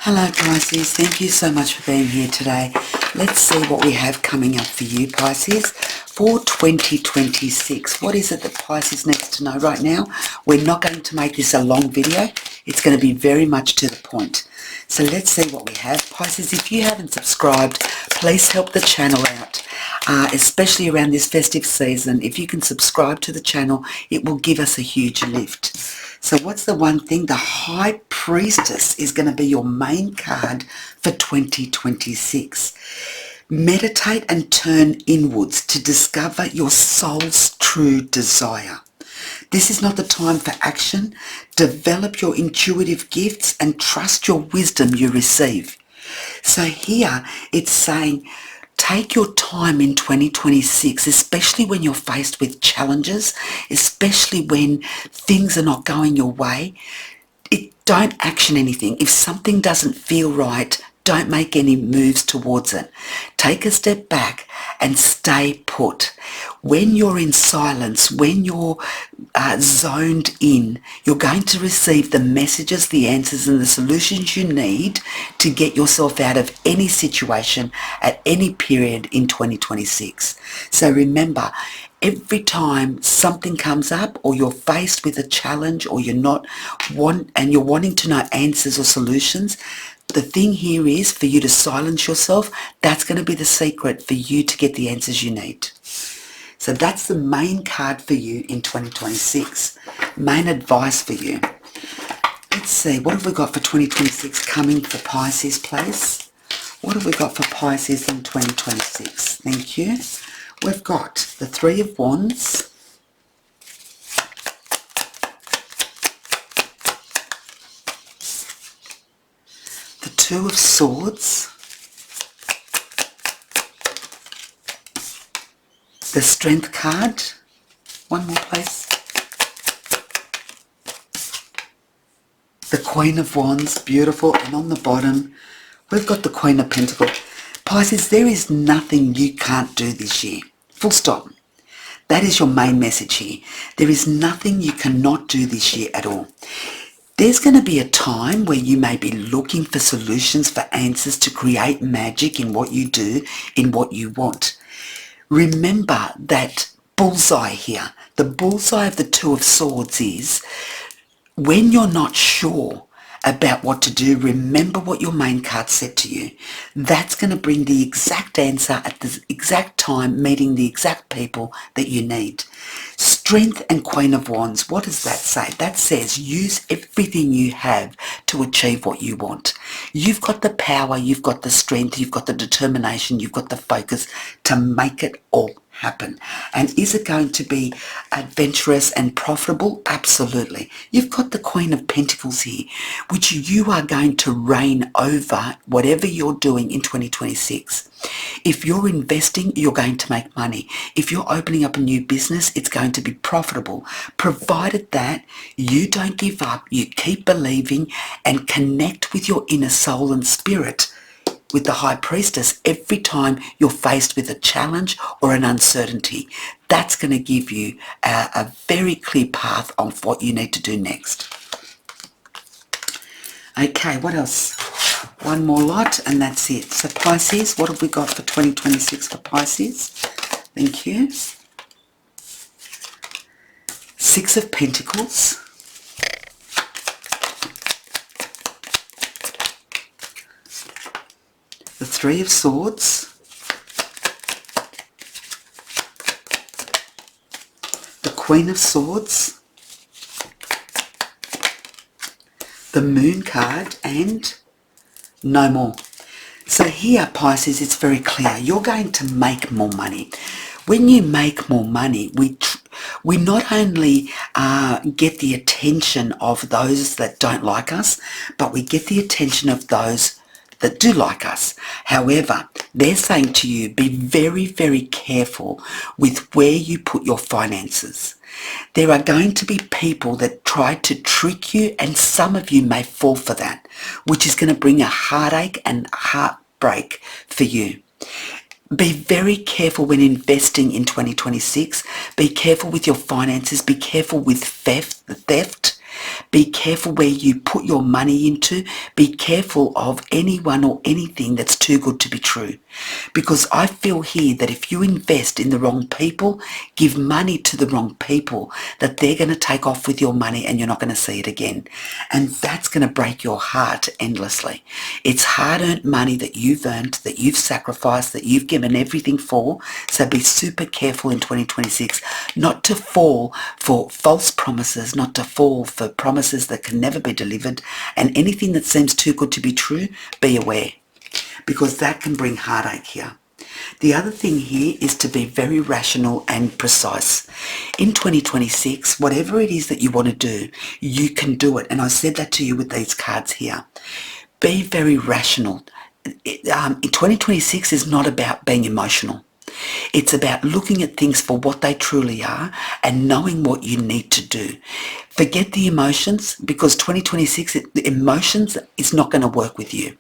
Hello Pisces, thank you so much for being here today. Let's see what we have coming up for you Pisces for 2026. What is it that Pisces needs to know right now? We're not going to make this a long video. It's going to be very much to the point. So let's see what we have. Pisces, if you haven't subscribed, please help the channel out. Especially around this festive season. If you can subscribe to the channel, it will give us a huge lift. So what's the one thing? The High Priestess is going to be your main card for 2026. Meditate and turn inwards to discover your soul's true desire. This is not the time for action. Develop your intuitive gifts and trust your wisdom you receive. So here it's saying, take your time in 2026, especially when you're faced with challenges, especially when things are not going your way. Don't action anything. If something doesn't feel right, don't make any moves towards it. Take a step back and stay put. When you're in silence, when you're zoned in, you're going to receive the messages, the answers and the solutions you need to get yourself out of any situation at any period in 2026. So remember, every time something comes up or you're faced with a challenge or you're wanting to know answers or solutions, the thing here is for you to silence yourself. That's going to be the secret for you to get the answers you need. So that's the main card for you in 2026. Main advice for you. Let's see, what have we got for 2026 coming for Pisces, please? What have we got for Pisces in 2026? Thank you. We've got the Three of Wands, the Two of Swords, the Strength card, one more please, the Queen of Wands, beautiful, and on the bottom we've got the Queen of Pentacles. Pisces, there is nothing you can't do this year. Full stop. That is your main message here. There is nothing you cannot do this year at all. There's going to be a time where you may be looking for solutions, for answers to create magic in what you do, in what you want. Remember that bullseye here. The bullseye of the Two of Swords is when you're not sure about what to do, remember what your main card said to you. That's going to bring the exact answer at the exact time, meeting the exact people that you need. Strength and Queen of Wands, what does that say? That says use everything you have to achieve what you want. You've got the power, you've got the strength, you've got the determination, you've got the focus to make it all happen. And is it going to be adventurous and profitable? Absolutely. You've got the Queen of Pentacles here, which you are going to reign over whatever you're doing in 2026. If you're investing, you're going to make money. If you're opening up a new business, it's going to be profitable, provided that you don't give up, you keep believing and connect with your inner soul and spirit. With the High Priestess, every time you're faced with a challenge or an uncertainty, that's going to give you a very clear path on what you need to do next. Okay, what else? One more lot and that's it. So Pisces, what have we got for 2026 for Pisces? Thank you. Six of Pentacles. The Three of Swords, the Queen of Swords, the Moon card, and no more. So here, Pisces, it's very clear. You're going to make more money. When you make more money, we not only get the attention of those that don't like us, but we get the attention of those that do like us. However, they're saying to you, be very, very careful with where you put your finances. There are going to be people that try to trick you, and some of you may fall for that, which is going to bring a heartache and heartbreak for you. Be very careful when investing in 2026. Be careful with your finances. Be careful with theft. Be careful where you put your money into. Be careful of anyone or anything that's too good to be true. Because I feel here that if you invest in the wrong people, give money to the wrong people, that they're going to take off with your money and you're not going to see it again. And that's going to break your heart endlessly. It's hard-earned money that you've earned, that you've sacrificed, that you've given everything for. So be super careful in 2026 not to fall for false promises, not to fall for promises that can never be delivered, and anything that seems too good to be true, be aware, because that can bring heartache here. The other thing here is to be very rational and precise. In 2026, whatever it is that you want to do, you can do it. And I said that to you with these cards here. Be very rational. 2026 is not about being emotional. It's about looking at things for what they truly are and knowing what you need to do. Forget the emotions, because 2026, the emotions is not going to work with you.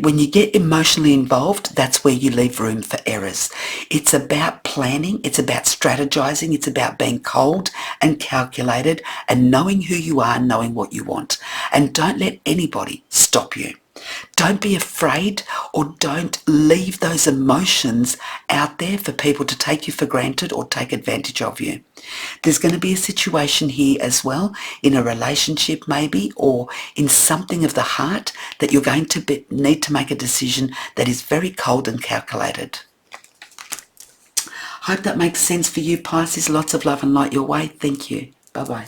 When you get emotionally involved, that's where you leave room for errors. It's about planning, it's about strategizing, it's about being cold and calculated and knowing who you are, knowing what you want. And don't let anybody stop you. Don't be afraid, or don't leave those emotions out there for people to take you for granted or take advantage of you. There's going to be a situation here as well, in a relationship maybe, or in something of the heart, that you're going to need to make a decision that is very cold and calculated. Hope that makes sense for you, Pisces. Lots of love and light your way. Thank you. Bye-bye.